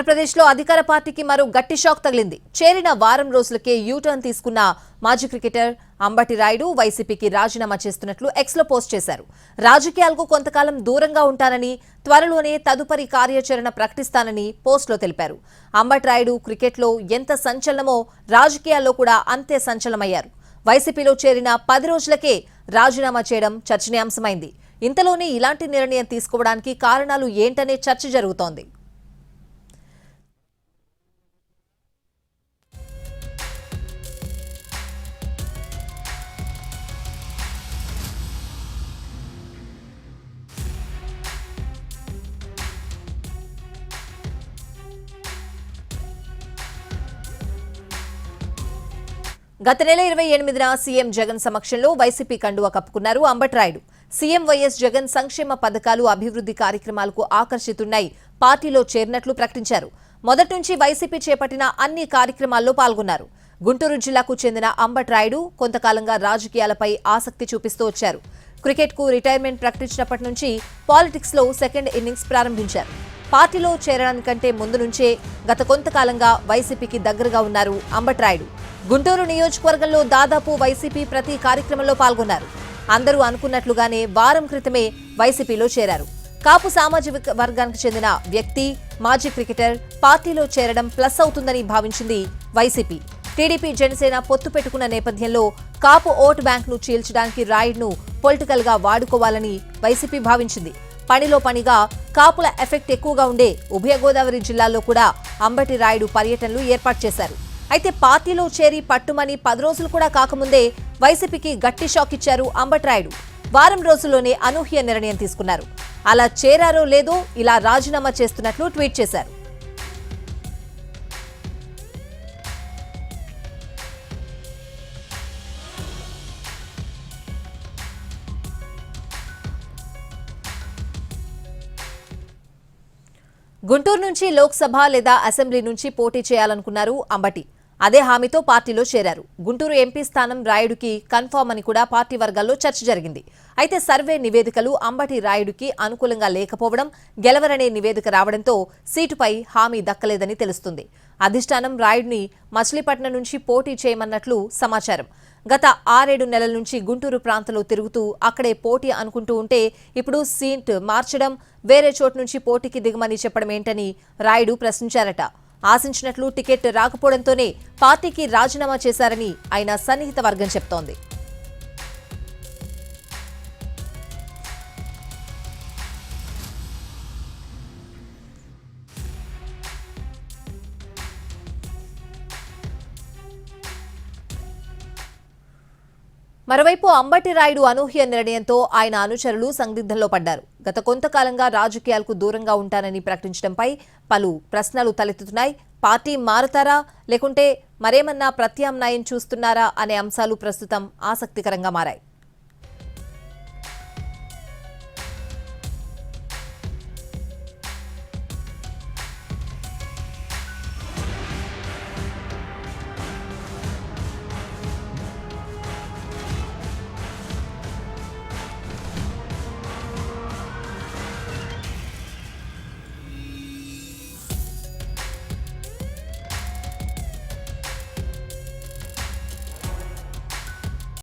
ఆంధ్రప్రదేశ్లో అధికార పార్టీకి మరో గట్టి షాక్ తగిలింది. చేరిన వారం రోజులకే యూటర్న్ తీసుకున్న మాజీ క్రికెటర్ అంబటి రాయుడు వైసీపీకి రాజీనామా చేస్తున్నట్లు ఎక్స్లో పోస్ట్ చేశారు. రాజకీయాలకు కొంతకాలం దూరంగా ఉంటానని, త్వరలోనే తదుపరి కార్యాచరణ ప్రకటిస్తానని పోస్టులో తెలిపారు. అంబటి రాయుడు క్రికెట్లో ఎంత సంచలనమో రాజకీయాల్లో కూడా అంతే సంచలనమయ్యారు. వైసీపీలో చేరిన 10 రోజులకే రాజీనామా చేయడం చర్చనీయాంశమైంది. ఇంతలోనే ఇలాంటి నిర్ణయం తీసుకోవడానికి కారణాలు ఏంటనే చర్చ జరుగుతోంది. గత నెల 28న సీఎం జగన్ సమక్షంలో వైసీపీ కండువా కప్పుకున్నారు అంబటి రాయుడు. సీఎం వైఎస్ జగన్ సంక్షేమ పథకాలు, అభివృద్ధి కార్యక్రమాలకు ఆకర్షితున్నాయి పార్టీలో చేరినట్లు ప్రకటించారు. మొదటి నుంచి వైసీపీ చేపట్టిన అన్ని కార్యక్రమాల్లో పాల్గొన్నారు. గుంటూరు జిల్లాకు చెందిన అంబటి రాయుడు కొంతకాలంగా రాజకీయాలపై ఆసక్తి చూపిస్తూ వచ్చారు. క్రికెట్కు రిటైర్మెంట్ ప్రకటించినప్పటి నుంచి పాలిటిక్స్ లో సెకండ్ ఇన్నింగ్స్ ప్రారంభించారు. పార్టీలో చేరడానికంటే ముందు నుంచే గత కొంతకాలంగా వైసీపీకి దగ్గరగా ఉన్నారు అంబటి రాయుడు. గుంటూరు నియోజకవర్గంలో దాదాపు వైసీపీ ప్రతి కార్యక్రమంలో పాల్గొన్నారు. అందరూ అనుకున్నట్లుగానే వారం క్రితమే వైసీపీలో చేరారు. కాపు సామాజిక వర్గానికి చెందిన వ్యక్తి, మాజీ క్రికెటర్ పార్టీలో చేరడం ప్లస్ అవుతుందని భావించింది వైసీపీ. టీడీపీ, జనసేన పొత్తు పెట్టుకున్న నేపథ్యంలో కాపు ఓటు బ్యాంక్ను చీల్చడానికి రాయుడును పొలిటికల్ గా వాడుకోవాలని వైసీపీ భావించింది. పనిలో పనిగా కాపుల ఎఫెక్ట్ ఎక్కువగా ఉండే ఉభయ గోదావరి జిల్లాల్లో కూడా అంబటి రాయుడు పర్యటనలు ఏర్పాటు చేశారు. అయితే పార్టీలో చేరి పట్టుమని 10 రోజులు కూడా కాకముందే వైసీపీకి గట్టి షాక్ ఇచ్చారు అంబటి రాయుడు. వారం రోజుల్లోనే అనూహ్య నిర్ణయం తీసుకున్నారు. అలా చేరారో లేదో ఇలా రాజీనామా చేస్తున్నట్లు ట్వీట్ చేశారు. గుంటూరు నుంచి లోక్సభ లేదా అసెంబ్లీ నుంచి పోటీ చేయాలనుకున్నారు అంబటి. అదే హామీతో పార్టీలో చేరారు. గుంటూరు ఎంపీ స్థానం రాయుడుకి కన్ఫర్మ్ అని కూడా పార్టీ వర్గాల్లో చర్చ జరిగింది. అయితే సర్వే నివేదికలు అంబటి రాయుడుకి అనుకూలంగా లేకపోవడం, గెలవరనే నివేదిక రావడంతో సీటుపై హామీ దక్కలేదని తెలుస్తుంది. అధిష్టానం రాయుడిని మచిలీపట్నం నుంచి పోటీ చేయమన్నట్లు సమాచారం. గత 6-7 నెలల నుంచి గుంటూరు ప్రాంతంలో తిరుగుతూ అక్కడే పోటీ అనుకుంటూ ఉంటే ఇప్పుడు సీట్ మార్చడం, వేరే చోటు నుంచి పోటీకి దిగమని చెప్పడం ఏంటని రాయుడు ప్రశ్నించారట. ఆశించినట్లు టికెట్ రాకపోవడంతోనే పార్టీకి రాజీనామా చేశారని ఆయన సన్నిహిత వర్గం చెప్తోంది. మరోవైపు అంబటి రాయుడు అనూహ్య నిర్ణయంతో ఆయన అనుచరులు సందిగ్ధంలో పడ్డారు. గత కొంతకాలంగా రాజకీయాలకు దూరంగా ఉంటానని ప్రకటించడంపై పలు ప్రశ్నలు తలెత్తుతున్నాయి. పార్టీ మారుతారా లేకుంటే మరేమన్నా ప్రత్యామ్నాయం చూస్తున్నారా అనే అంశాలు ప్రస్తుతం ఆసక్తికరంగా మారాయి.